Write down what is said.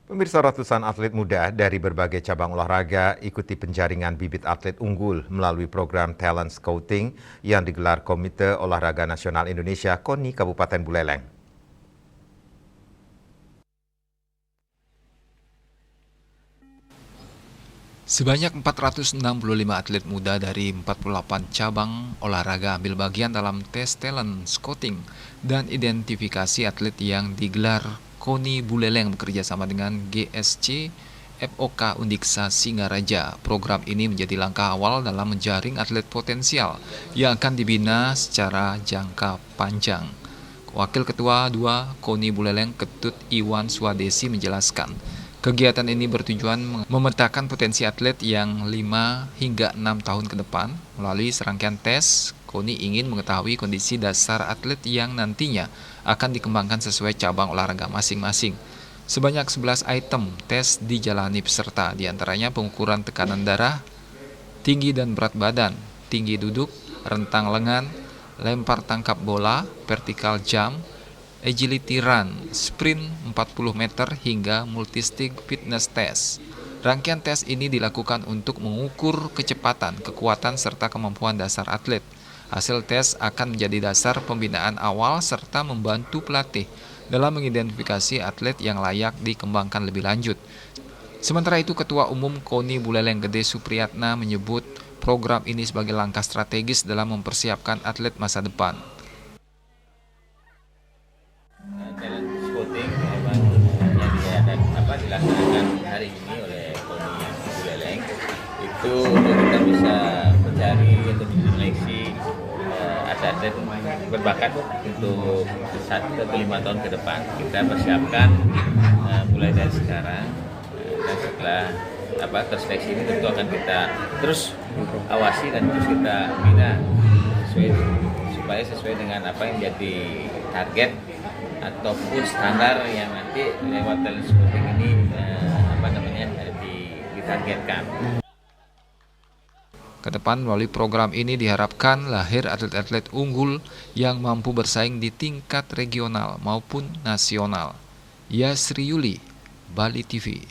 Pemirsa, ratusan atlet muda dari berbagai cabang olahraga ikuti penjaringan bibit atlet unggul melalui program Talent Scouting yang digelar Komite Olahraga Nasional Indonesia KONI Kabupaten Buleleng. Sebanyak 465 atlet muda dari 48 cabang olahraga ambil bagian dalam tes talent scouting dan identifikasi atlet yang digelar KONI Buleleng bekerjasama dengan GSC FOK Undiksa Singaraja. Program ini menjadi langkah awal dalam menjaring atlet potensial yang akan dibina secara jangka panjang. Wakil Ketua 2 KONI Buleleng Ketut Iwan Swadesi menjelaskan, kegiatan ini bertujuan memetakan potensi atlet yang 5 hingga 6 tahun ke depan. Melalui serangkaian tes, KONI ingin mengetahui kondisi dasar atlet yang nantinya akan dikembangkan sesuai cabang olahraga masing-masing. Sebanyak 11 item tes dijalani peserta, diantaranya pengukuran tekanan darah, tinggi dan berat badan, tinggi duduk, rentang lengan, lempar tangkap bola, vertical jump, agility run, sprint 40 meter hingga multistig fitness test. Rangkaian tes ini dilakukan untuk mengukur kecepatan, kekuatan, serta kemampuan dasar atlet. Hasil tes akan menjadi dasar pembinaan awal serta membantu pelatih dalam mengidentifikasi atlet yang layak dikembangkan lebih lanjut. Sementara itu, Ketua Umum KONI Buleleng Gede Supriyatna menyebut program ini sebagai langkah strategis dalam mempersiapkan atlet masa depan. Talent scouting yang dilaksanakan hari ini oleh KONI Buleleng itu untuk kita bisa mencari atau menyeleksi atlet berbakat untuk 1 ke 5 tahun ke depan. Kita persiapkan mulai dari sekarang, dan setelah terseleksi ini tentu akan kita terus awasi dan terus kita bina supaya sesuai dengan apa yang jadi target ataupun standar yang nanti lewat talent scouting ini ditargetkan. Kedepan melalui program ini diharapkan lahir atlet-atlet unggul yang mampu bersaing di tingkat regional maupun nasional. Yasri Yuli, Bali TV.